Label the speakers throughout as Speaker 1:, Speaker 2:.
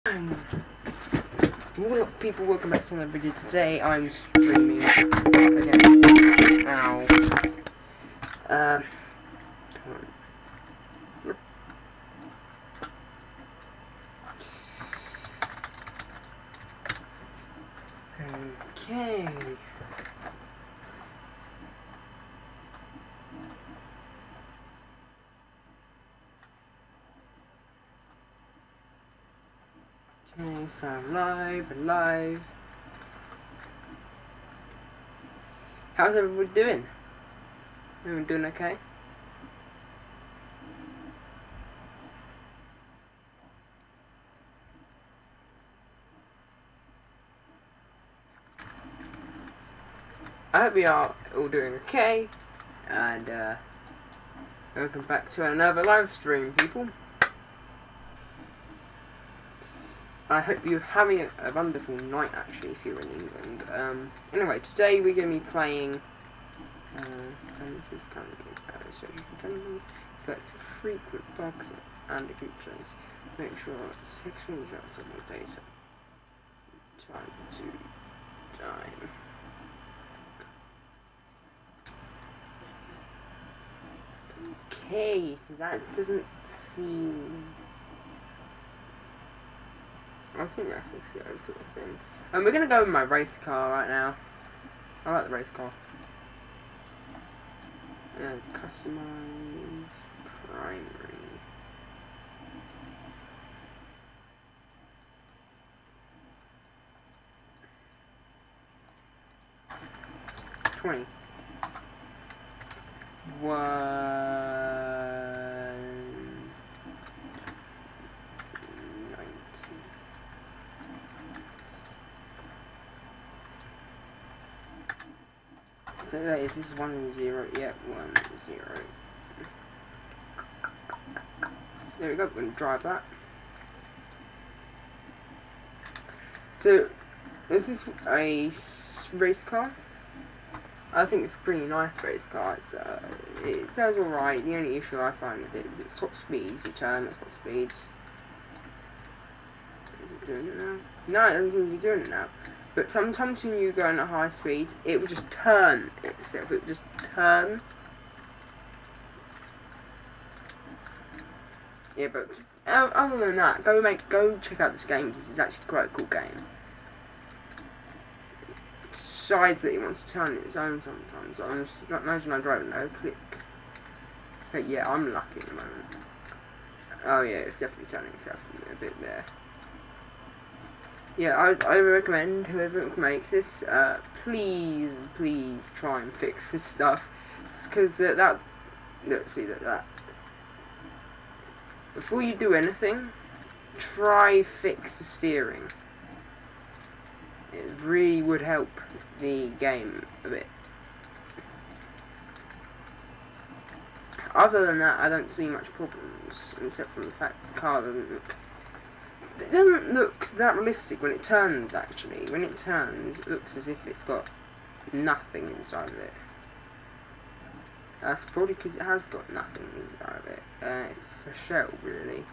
Speaker 1: And people, welcome back to another video. Today I'm streaming again. Ow. Come on. Okay. Okay, so I'm live. How's everybody doing? Everyone doing okay? I hope we are all doing okay, and welcome back to another live stream, people. I hope you're having a wonderful night, actually, if you're in England. Anyway, today we're going to be playing select frequent bugs and creatures. Make sure 6 results of your data. Time to time. Okay, so that doesn't seem... I think that's the sort of thing. And we're gonna go with my race car right now. I like the race car. And customize primary. $20. 190. So this is 1 0. Yep, 1 0. There we go. We're gonna drive that. So this is a race car. I think it's a pretty nice race car. It does alright. The only issue I find with it is its top speeds. You turn at top speeds. Is it doing it now? No, it doesn't seem to be doing it now. But sometimes when you go in at high speeds, it will just turn itself. It will just turn. Yeah, but other than that, go check out this game because it's actually quite a cool game. It decides that it wants to turn its own sometimes. Imagine I'm driving, no click. Okay, yeah, I'm lucky at the moment. Oh yeah, it's definitely turning itself a bit there. Yeah, I recommend whoever makes this, please try and fix this stuff, because that before you do anything, try fix the steering. It really would help the game a bit. Other than that, I don't see much problems, except for the fact the car doesn't look... It doesn't look that realistic when it turns, actually. When it turns, it looks as if it's got nothing inside of it. That's probably because it has got nothing inside of it. It's a shell, really.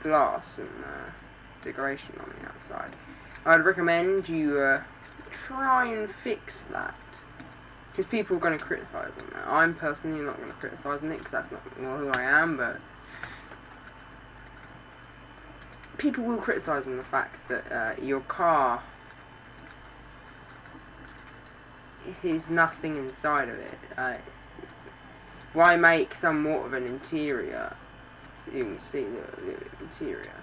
Speaker 1: Glass and decoration on the outside. I'd recommend you try and fix that. Because people are going to criticise on that. I'm personally not going to criticise on it, because that's not who I am, but... people will criticise on the fact that your car is nothing inside of it. Why make somewhat of an interior? You can see the interior.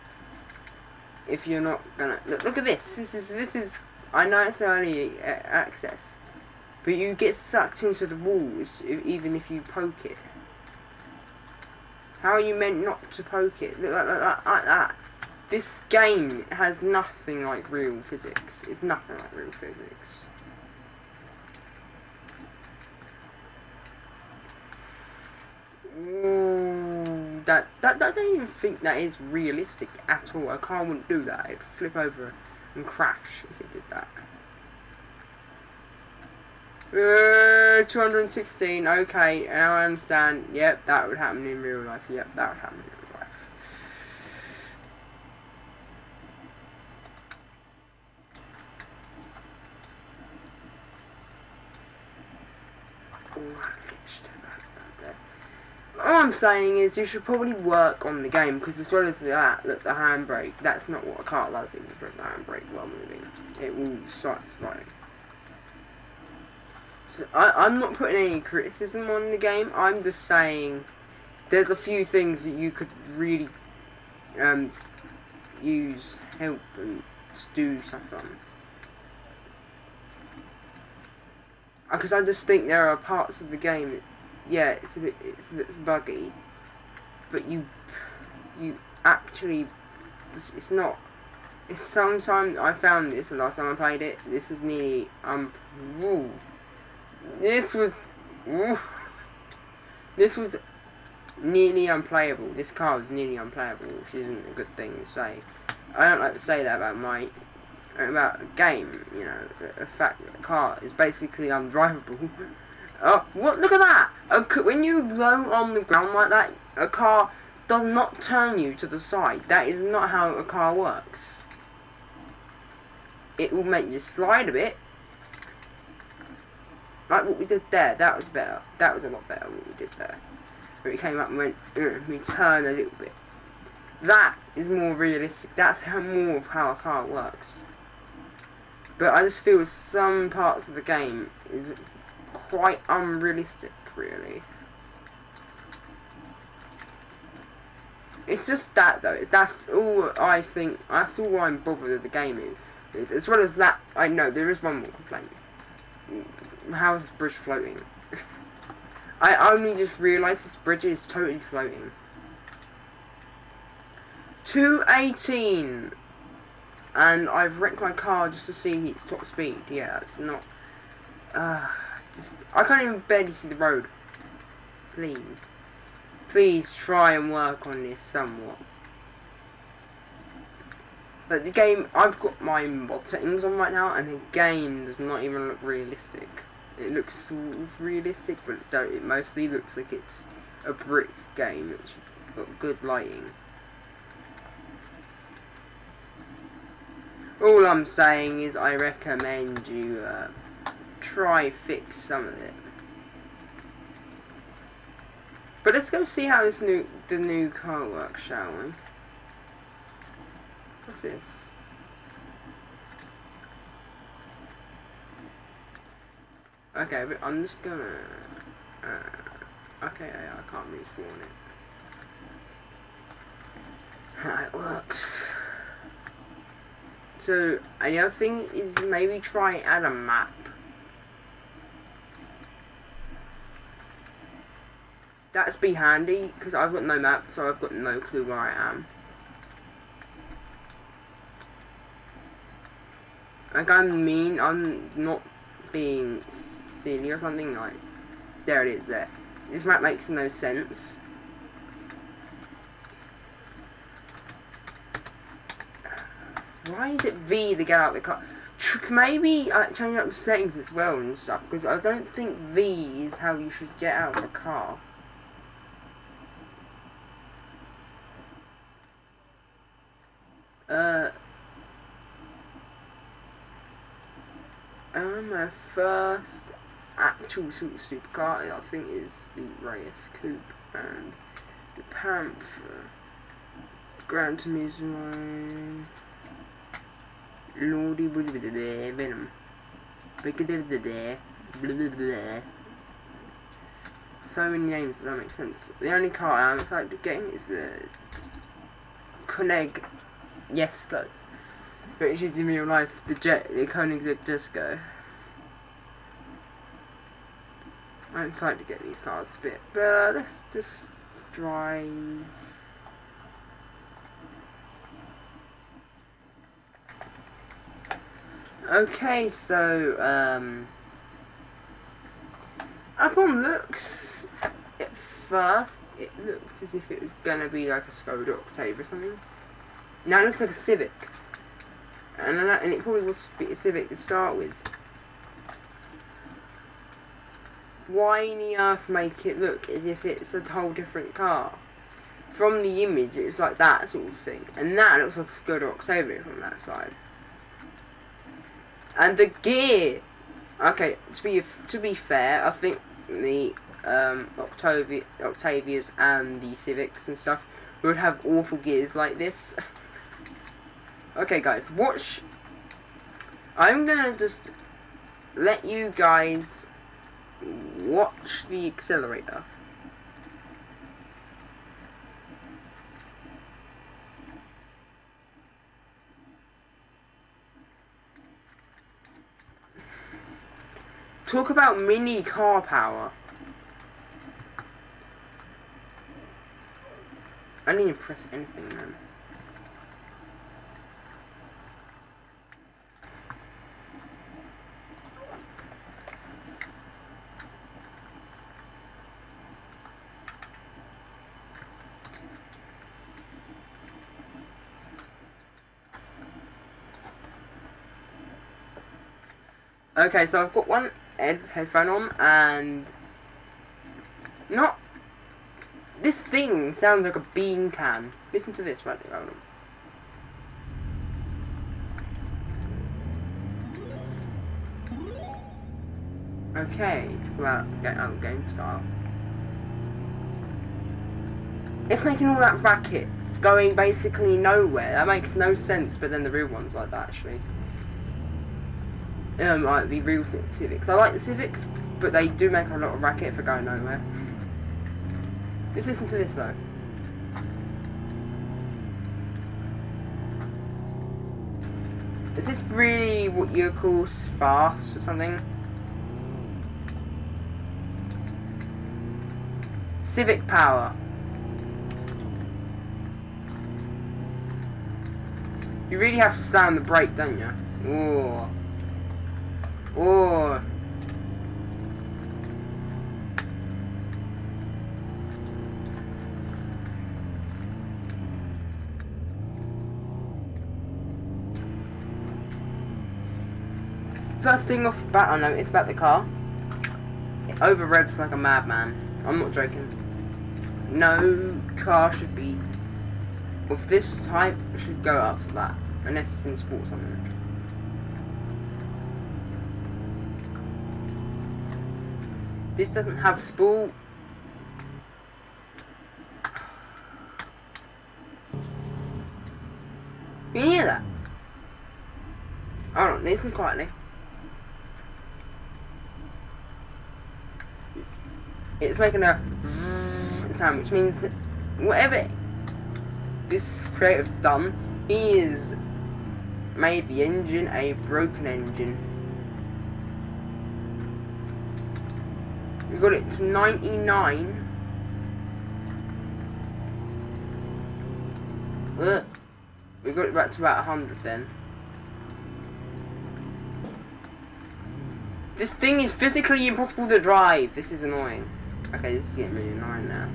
Speaker 1: If you're not gonna look at this. This is. I know it's early access, but you get sucked into the walls even if you poke it. How are you meant not to poke it? Look like that. This game has nothing like real physics. It's nothing like real physics. Ooh, I don't even think that is realistic at all. A car wouldn't do that. It'd flip over and crash if it did that. 216. Okay, now I understand. Yep, that would happen in real life. Yep, that would happen in real life. All I'm saying is you should probably work on the game, because as well as that, the handbrake, that's not what a car does if you press the handbrake while moving. It will start sliding. So I'm not putting any criticism on the game, I'm just saying there's a few things that you could really use help and do stuff on. Because I just think there are parts of the game that, yeah, it's a bit buggy, but you actually, it's not. It's sometimes I found this the last time I played it. This was nearly woo. This was nearly unplayable. This car was nearly unplayable, which isn't a good thing to say. I don't like to say that about a game, you know. The fact that the car is basically undrivable. Oh, what? Look at that! When you go on the ground like that, a car does not turn you to the side. That is not how a car works. It will make you slide a bit. Like what we did there. That was better. That was a lot better what we did there. When we came up and went, we turn a little bit. That is more realistic. That's more of how a car works. But I just feel some parts of the game is quite unrealistic, really. It's just that, though. That's all I think. That's all I'm bothered with the game is. As well as that, I know there is one more complaint. How is this bridge floating? I only just realised this bridge is totally floating. 218, and I've wrecked my car just to see its top speed. Yeah, it's not. I can't even barely see the road. Please try and work on this somewhat. But the game, I've got my mod settings on right now, and the game does not even look realistic. It looks sort of realistic, but it mostly looks like it's a brick game that's got good lighting. All I'm saying is I recommend you try fix some of it. But let's go see how the new car works, shall we? What's this? Okay, but I'm just gonna. Okay, I can't respawn it. How it works. So, another thing is maybe try add a map. That'd be handy, because I've got no map, so I've got no clue where I am. Like, I'm not being silly or something, like, there it is there. This map makes no sense. Why is it V to get out of the car? Maybe change up the settings as well and stuff, because I don't think V is how you should get out of a car. My first actual sort of supercar, I think, is the Wraith Coupe and the Panther, Gran Turismo, Lordy Venom, so many names that don't make sense. The only car I'm excited to get is the Koenig Jesko, which is in real life the Koenigsegg Jesko. I'm excited to get these cars a bit, but let's just drive. Okay, so upon looks, at first it looked as if it was gonna be like a Skoda Octave or something. Now it looks like a Civic, and it probably was a Civic to start with. Why in the earth make it look as if it's a whole different car? From the image, it was like that sort of thing, and that looks like a Skoda Octavia from that side. And the gear, okay, to be fair, I think the Octavias and the Civics and stuff, who would have awful gears like this. Okay, guys, watch. I'm gonna just let you guys watch the accelerator. Talk about mini car power. I didn't even press anything, man. Okay, so I've got one headphone on, and not. This thing sounds like a bean can. Listen to this, right? Hold on. Okay, talk about game style. It's making all that racket going basically nowhere. That makes no sense, but then the real one's like that, actually. Like the real Civics. I like the Civics, but they do make a lot of racket for going nowhere. Just listen to this though. Is this really what you call fast or something? Civic power. You really have to slam the brake, don't you? Ooh. Ooh. First thing off the bat I noticed about the car, it over revs like a madman. I'm not joking. No car should be of this type should go up to that unless it's in sport something. This doesn't have sport. Can you hear that? Hold on, listen quietly. It's making a sound, which means that whatever this creative's done, he has made the engine a broken engine. We got it to 99. We got it back to about 100 then. This thing is physically impossible to drive. This is annoying. Okay, this is getting really annoying now.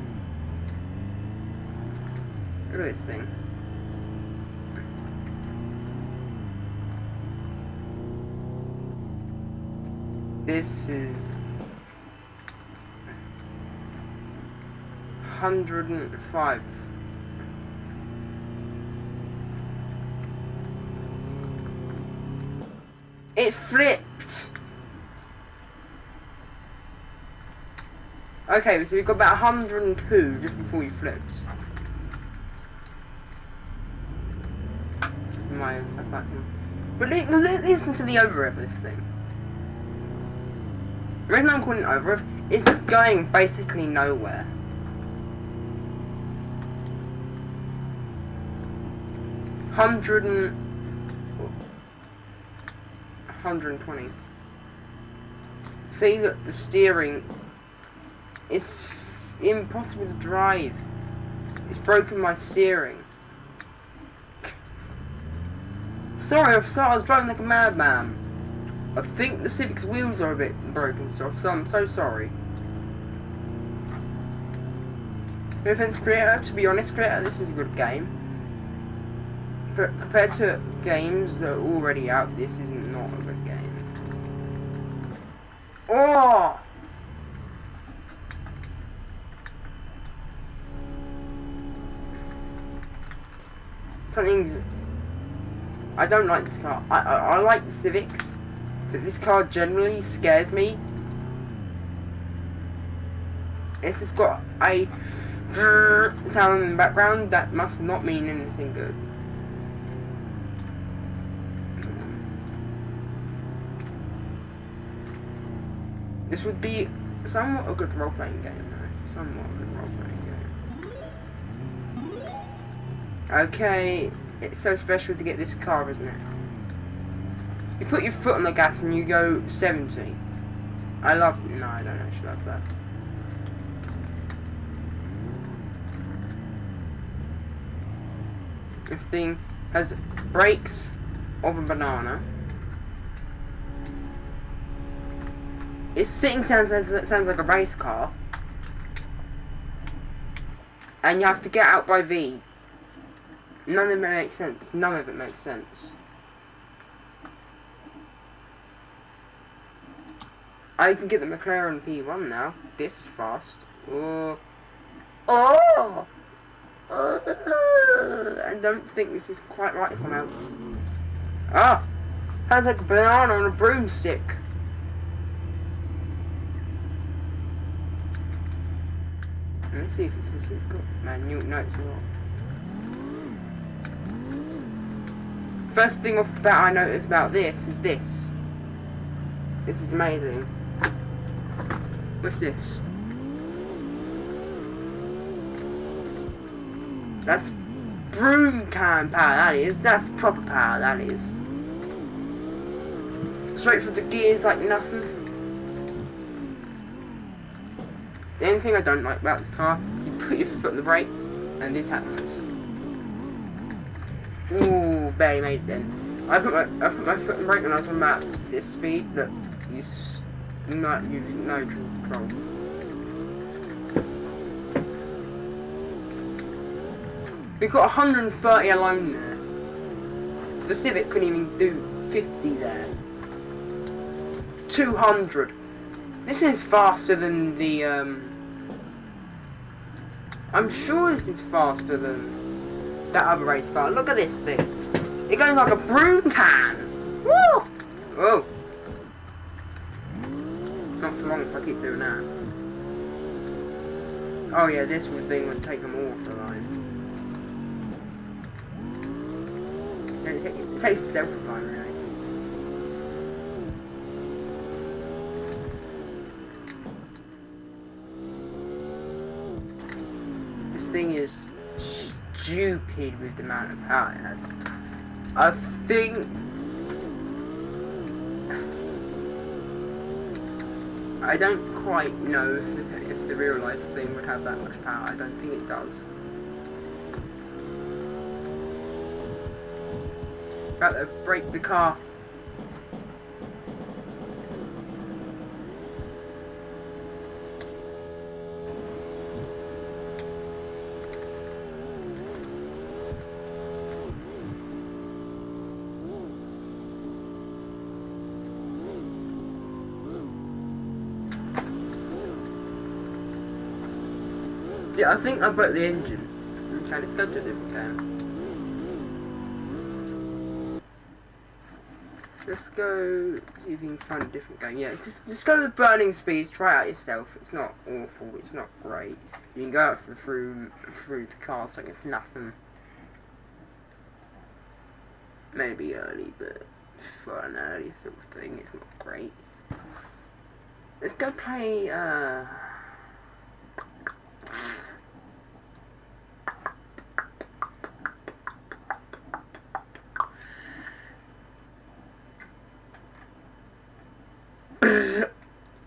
Speaker 1: Look at this thing. This is 105. It flipped. Okay, so we've got about 102 just before he flips. My that's like him. But listen to the overrev of this thing. The reason I'm calling it overrev is just going basically nowhere. Hundred and 120. See that the steering is impossible to drive. It's broken my steering. Sorry, I thought I was driving like a madman. I think the Civic's wheels are a bit broken, so I'm so sorry. No offense, Creator. To be honest, Creator, this is a good game. But compared to games that are already out, this is not a good game. Oh! Something's... I don't like this car. I like the Civics, but... But this car generally scares me. It's just got a sound in the background. That must not mean anything good. This would be somewhat a good role-playing game, though. Somewhat a good role-playing game. Okay, it's so special to get this car, isn't it? You put your foot on the gas and you go 70. No, I don't actually love that. This thing has brakes of a banana. Its sitting sounds like a race car. And you have to get out by V. None of it makes sense. None of it makes sense. I can get the McLaren P1 now. This is fast. Oh. Oh! I don't think this is quite right somehow. Ah! Sounds like a banana on a broomstick. Let's see if this is got manual. No, it's not. First thing off the bat I noticed about this is this. This is amazing. What's this? That's broom can power, that is. That's proper power, that is. Straight for the gears like nothing. The only thing I don't like about this car, you put your foot on the brake, and this happens. Ooh, barely made it then. I put my foot on the brake when I was on about this speed that you not using no control. We got 130 alone there. The Civic couldn't even do 50 there. 200. This is faster than the I'm sure this is faster than that other race car. Look at this thing. It goes like a broom can. Woo! Whoa. Not for long if I keep doing that. Oh yeah, this thing would take them all off the line. It takes itself off the line, really. This thing is stupid with the amount of power it has. I think I don't quite know if the real life thing would have that much power. I don't think it does. About to break the car. Yeah, I think I broke the engine. Okay, let's go to a different game. Let's go see if you can find a different game. Yeah, just go to the burning speeds, try it out yourself. It's not awful, it's not great. You can go out through the cars like it's nothing. Maybe early, but for an early sort of thing, it's not great. Let's go play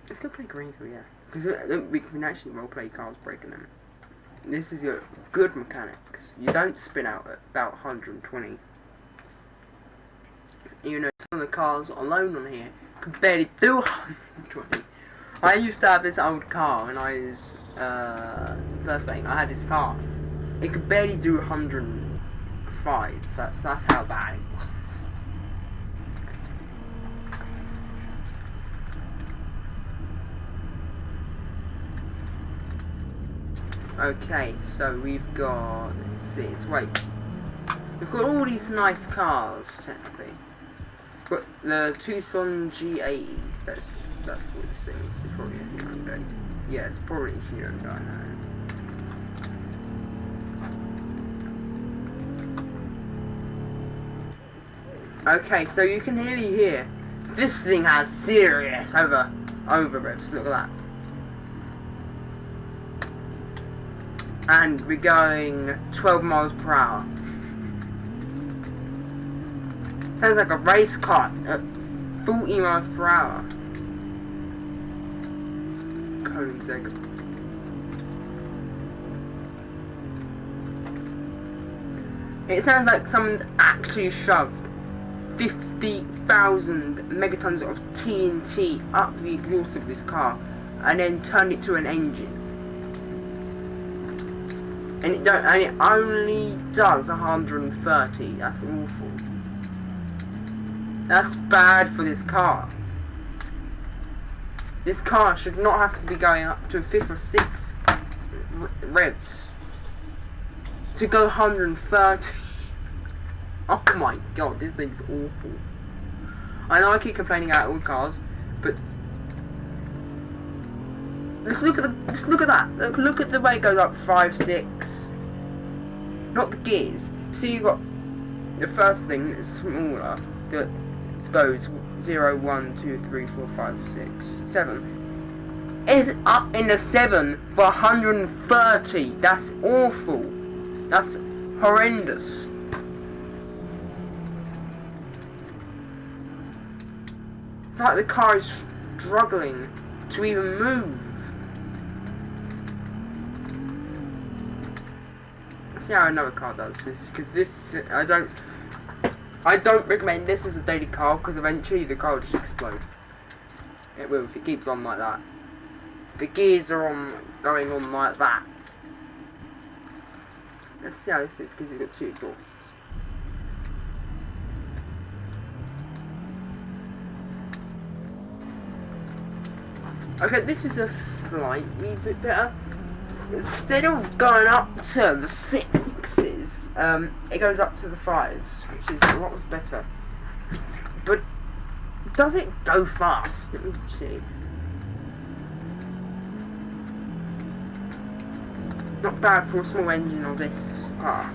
Speaker 1: let's go play Green 3, yeah. Because we can actually roleplay cars breaking them. This is your good mechanics. You don't spin out at about 120. You know, some of the cars alone on here can barely do 120. I used to have this old car when I was first playing. I had this car. It could barely do 105. That's how bad it was. Okay, so we've got, let's see, we've got all these nice cars, technically. But the Tucson G80, that's what this thing is, it's probably a Hyundai. Yes, probably Hyundai now. Okay, so you can really hear this thing has serious over revs. Look at that. And we're going 12 miles per hour. Sounds like a race car at 40 miles per hour. Koenigsegg. It sounds like someone's actually shoved 50,000 megatons of TNT up the exhaust of this car and then turned it to an engine. And it only does 130. That's awful. That's bad for this car. This car should not have to be going up to 5 or 6 revs to go 130. Oh my god, this thing's awful. I know I keep complaining about old cars, but let's look at that. Look at the way it goes up 5, 6. Not the gears. See, you got the first thing that's smaller that goes 0, 1, 2, 3, 4, 5, 6, 7. Is up in the 7 for 130. That's awful. That's horrendous. It's like the car is struggling to even move. Let's see how another car does this, because this I don't recommend this as a daily car, because eventually the car will just explode. It will if it keeps on like that. The gears are going on like that. Let's see how this is, because it's got 2 exhausts. Okay, this is a slightly bit better. Instead of going up to the 6s, it goes up to the 5s, which is a lot better. But does it go fast? Let me see. Not bad for a small engine of this car.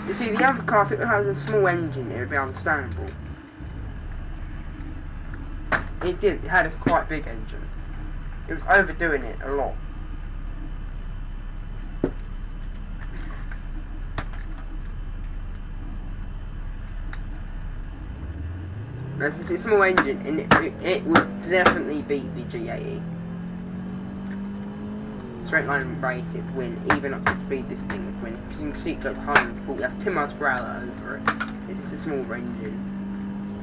Speaker 1: You see, the other car, if it has a small engine, it would be understandable. It did. It had a quite big engine. It was overdoing it a lot. It's a small engine, and it would definitely beat the G80. Straight line race, it would win, even up to speed this thing would win. Because you can see it goes 140, that's 2 miles per hour over it. It's a smaller engine.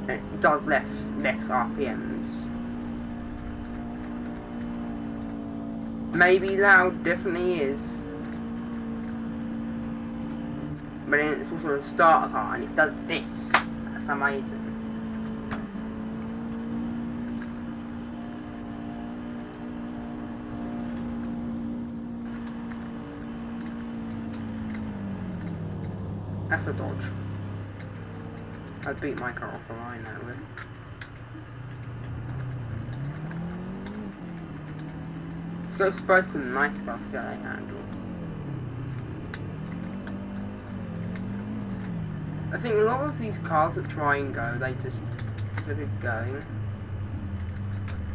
Speaker 1: And it does less RPMs. Maybe loud, definitely is. But then it's also a starter car, and it does this. That's amazing. That's a Dodge. I'd beat my car off the line that way. Let's go buy some nice cars, see how they handle. I think a lot of these cars that try and go, they just sort of going.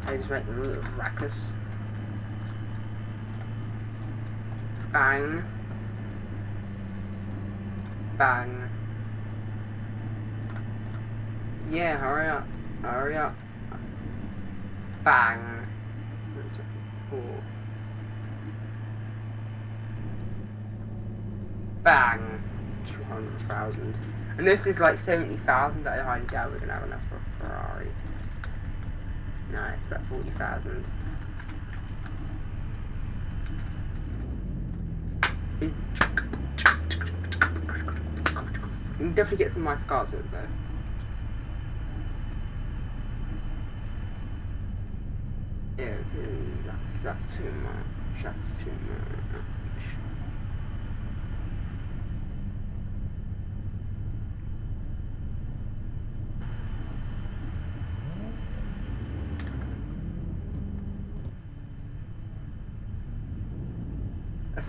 Speaker 1: They just make them a little reckless. Bang. Bang. Yeah, hurry up. Hurry up. Bang. Bang. 200,000. And this is like 70,000. I highly doubt we're going to have enough for a Ferrari. No, it's about 40,000. You can definitely get some nice cars with it though. Yeah, that's too much. That's too much.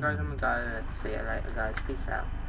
Speaker 1: guys, I'm gonna go. See you later, guys. Peace out.